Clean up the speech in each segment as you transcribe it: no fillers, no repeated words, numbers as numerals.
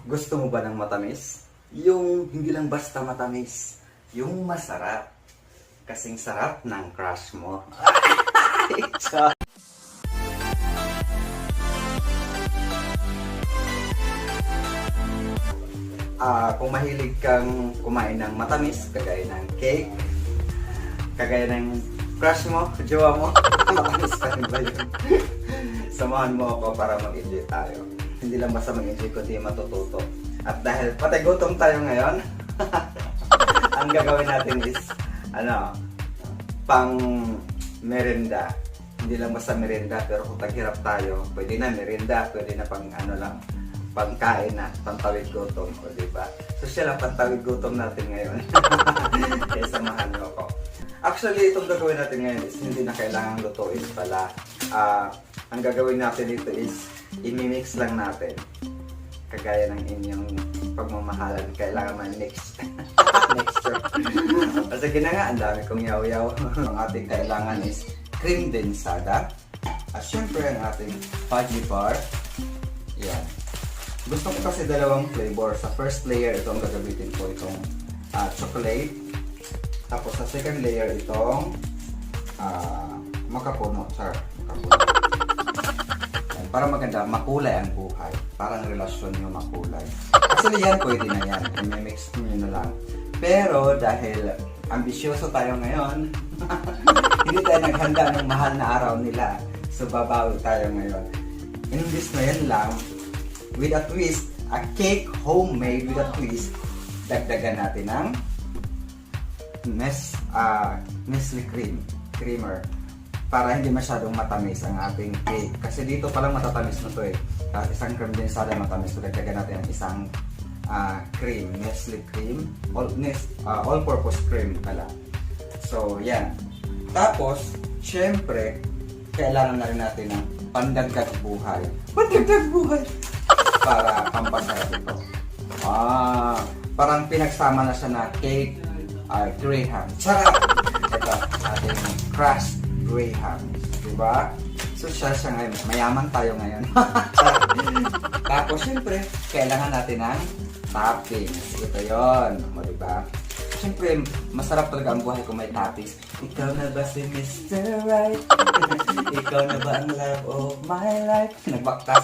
Gusto mo ba ng matamis? Yung hindi lang basta matamis, yung masarap. Kasing sarap ng crush mo. Kung mahilig kang kumain ng matamis, kagaya ng cake, kagaya ng crush mo, jowa mo, matamis pa rin ba yun? Samahan mo ako para mag-enjoy tayo. Hindi lang basta mag-enjoy, kundi matututo. At dahil patay gutom tayo ngayon, ang gagawin natin is, pang merenda. Hindi lang basta merenda, pero kung taghirap tayo, pwede na merenda, pwede na pang pangkain na, pantawid gutom, o diba? So siya lang pantawid gutom natin ngayon. Kaya samahan niyo ako. Actually, itong gagawin natin ngayon is hindi na kailangan lutuin pala. Ang gagawin natin dito is imimix lang natin. Kagaya ng inyong pagmamahalan, kailangan man-mix. Mixture. Kasi nga, ang dami kong yaw-yaw. Ang ating kailangan is cream densada. At syempre, ang ating fudgy bar. Yan. Gusto ko kasi dalawang flavor. Sa first layer, itong gagamitin ko itong chocolate. Tapos sa second layer, itong makapuno. Makapuno. Yan. Para maganda, makulay ang buhay. Parang relasyon nyo makulay. Actually, yan pwede na yan. I-mix nyo na lang. Pero dahil ambisyoso tayo ngayon, hindi tayo naghanda ng mahal na araw nila. So, babawi tayo ngayon. Imbis na yan lang, with a twist, a cake homemade with a twist, dagdagan natin ng Nestle creamer para hindi masyadong matamis ang ating cake. Kasi dito palang matatamis na to eh. Kahit isang cream din sada matamis, dagdagan natin ang isang cream, Nestle cream, all-purpose cream pala. So, yan. Tapos, syempre, kailangan na rin natin ng pandagdag buhay. Pandagdag buhay! Para pampasarap ito. Parang pinagsama na siya na cake graham. Sarap! Ito, ating crushed graham. Diba? So siya ngayon. Mayaman tayo ngayon. Tapos syempre, kailangan natin ng toppings. Ito yun. Diba? Syempre, masarap talaga ang buhay kung may toppings. Ikaw na ba si Mr. Right? Ikaw na ba ang love of my life? Nagbaktas.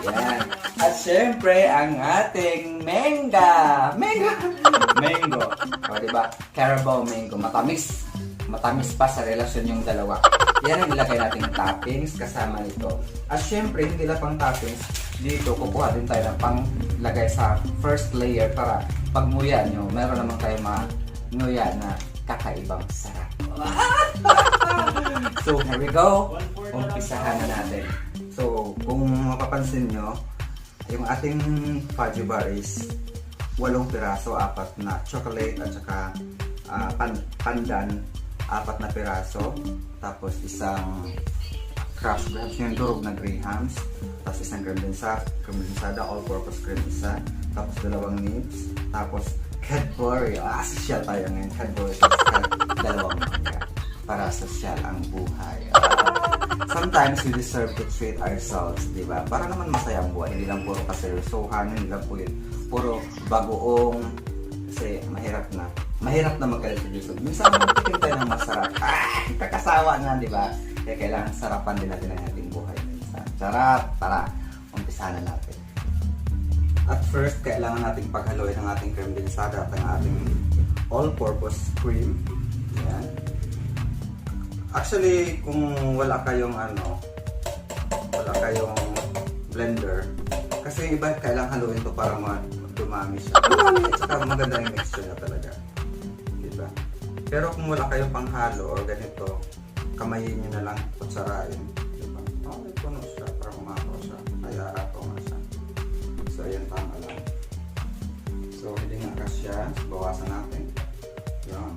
Yan. At syempre, ang ating mango. O, diba? Carabao mango. Matamis. Matamis pa sa relasyon yung dalawa. Yan ang ilagay natin ng toppings kasama nito. At syempre, hindi lang pang toppings. Dito, kukuha din tayo ng panglagay sa first layer para pag nguya nyo, meron naman tayo nguya na kakaibang sarap. So, here we go. Umpisahan na natin. So, kung mapapansin nyo, yung ating fudgy bar is 8 piraso, 4 na chocolate at saka pandan, 4 na piraso, tapos isang crushed grahams, yung durog na grahams, tapos isang cream densada, all-purpose cream isa, tapos 2 nibs, tapos Cadbury, social tayo ngayon, Cadbury, tapos 2 mangga, para social ang buhay. Sometimes we deserve to treat ourselves, di ba? Para naman masaya ang buhay, hindi lang puro kaseryosohan, hindi lang puro bagoong, kasi mahirap na magkaseryoso. Minsan magtikim tayo ng masarap, kakasawa na, di ba? Kaya kailangan sarapan din natin ang ating buhay minsan. Sarap! Tara, umpisahan na natin. At first, kailangan nating paghaluin ang ating cream densada at ang ating all-purpose cream. Yan. Actually, kung wala kayong blender, kasi iba kailangan haluin to para dumami siya. Dumami! At saka maganda yung mixture na talaga. Diba? Pero kung wala kayong panghalo or ganito, kamayin nyo na lang, kutsarain. Diba? Okay, puno siya para kumakaw siya. Kaya ako nga siya. So, ayan, tama lang. So, hindi nga kasya. Bawasan natin. Yan.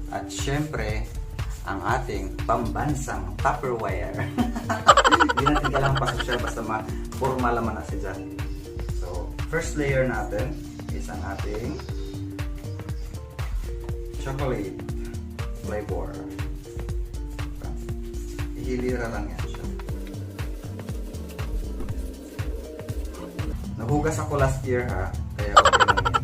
At syempre, ang ating pambansang Tupperware. Hindi natin kailangang pasosyal basta formal naman na siya. So, first layer natin is ang ating chocolate flavor. Ihilira lang yan siya. Nahugas ako last year ha, kaya okay lang yan.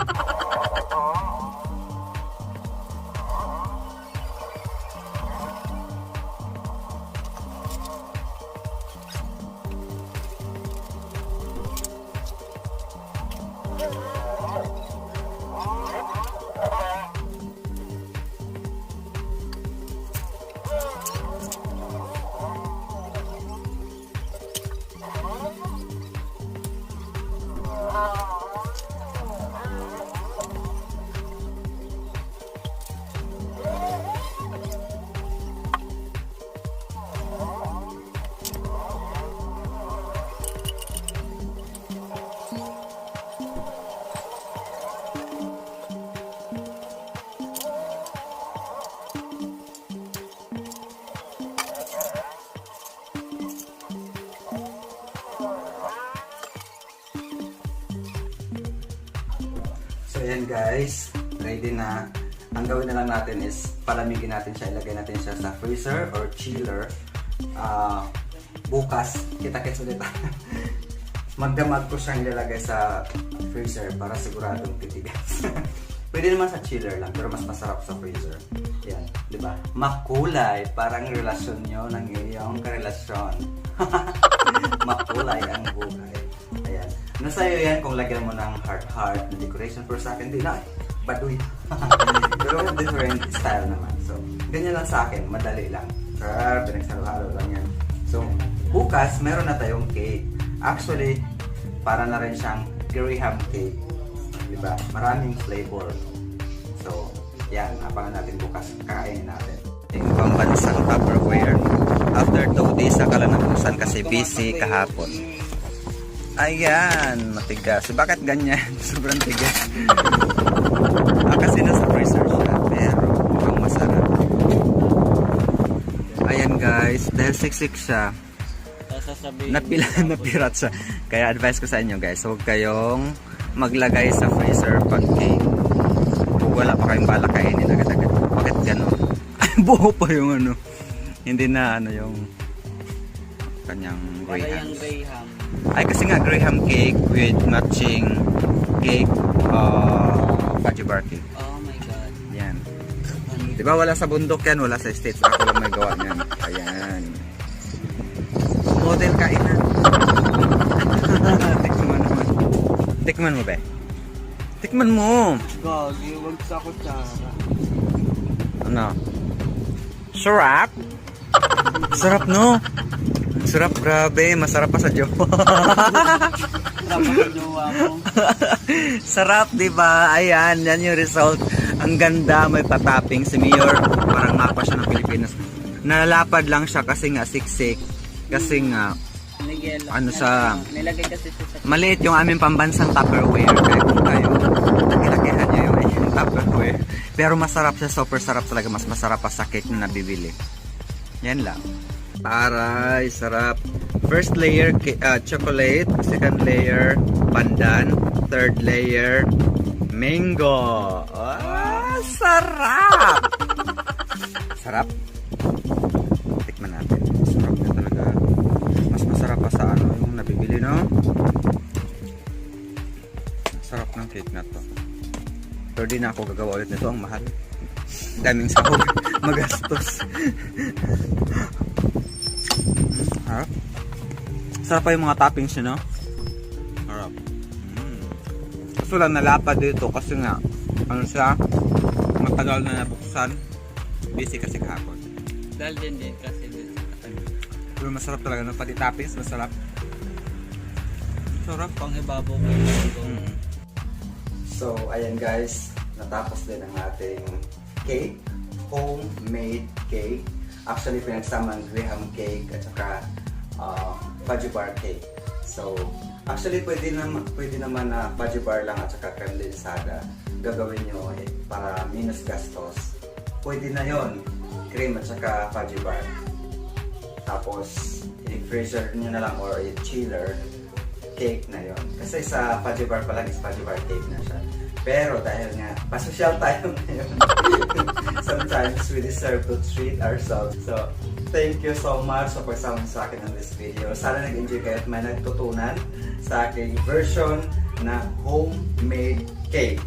So ayan guys, ready na. Ang gawin na lang natin is palamigin natin siya, ilagay natin siya sa freezer or chiller. Bukas, kita-kits ulit. Magdamag ko siyang ilalagay sa freezer para siguradong titigas. Pwede naman sa chiller lang, pero mas masarap sa freezer. Yan, di ba? Makulay, parang relasyon nyo ng iyong karelasyon. Makulay ang buhay. Ayan. Nasa iyo yan kung lagyan mo ng heart-heart na decoration. Pero sa akin, di na. Baduy. Pero different style naman. So, ganyan lang sa akin. Madali lang. Pinagsalo-halo lang yan. So, bukas, meron na tayong cake. Actually, para na rin siyang Graham cake. Diba? Maraming flavor. So, yan. Abangan natin bukas. Kakainin natin. Yung pambansang Tupperware. After 2 days, akala nabusan kasi busy kahapon. Ayan, matigas. Bakit ganyan? Sobrang tigas. Kasi nasa freezer siya, pero mukhang masarap. Ayan guys, dahil siksik siya, napirat siya. Kaya advice ko sa inyo guys, huwag kayong maglagay sa freezer pag cake. Kung wala pa kayong bala kainin agad-agad. Bakit gano'n? Ay, buo pa yung ano. Hindi na ano yung kanyang Graham. Ay kasi nga Graham cake with matching cake, fudgy bar cake. Oh my god. Yan. Diba wala sa bundok yan, wala sa States. Ako lang may gawa niyan. Ayan. Model kainan. Tikman naman. Tikman mo ba? Tikman mo. Gagi, wag sa kutsara. Ano? Sarap? Sarap no? Sarap, grabe. Masarap pa sa jowa. Sarap sa jowa mo. Sarap, diba? Ayan, yan yung result. Ang ganda, may patapping. Si Mayor, parang mapa siya ng Pilipinas. Nalalapad lang siya kasi nga siksik. Kasi nga, ano sa... Nilagay kasi sa... Maliit yung aming pambansang Tupperware. Kaya kung kayo, nakilakihan nyo yung Tupperware. Pero masarap siya, super sarap talaga. Mas masarap pa sa cake na nabibili. Yan lang. Taray, sarap. First layer chocolate, second layer pandan, third layer mango. Ah, sarap. Sarap. Tikman natin. Sarap na talaga. Mas masarap pa sa ano yung nabibili, no? Sarap ng cake na to. Pero di na ako gagawa ulit nito, ang mahal. Daming sahog. Magastos. Harap. Sarap pa yung mga toppings yun, no? Harap. Kaso lang nalapad dito kasi nga ano siya, matagal na nabuksan. Busy kasi kahapon. Dahil din kasi din sa katabi. Pero masarap talaga, no? Pati toppings, masarap. Sarap. Pang ibabaw mo yung Mm. So, ayan guys, natapos din ang ating cake, homemade cake. Actually, pinagsama ang graham cake at saka fudgy bar cake. So, actually, pwede naman na fudgy bar lang at saka creme densada. Gagawin nyo para minus gastos. Pwede na yon, cream at saka fudgy bar. Tapos, i-freezer nyo na lang or i-chiller, cake na yon. Kasi sa fudgy bar pa lang is fudgy bar cake na siya. Pero dahil nga, pasosyal tayo ngayon, sometimes we deserve to treat ourselves. So, thank you so much sa pagsama sa akin ng this video. Sana nag-enjoy kayo at may natutunan sa aking version na homemade cake.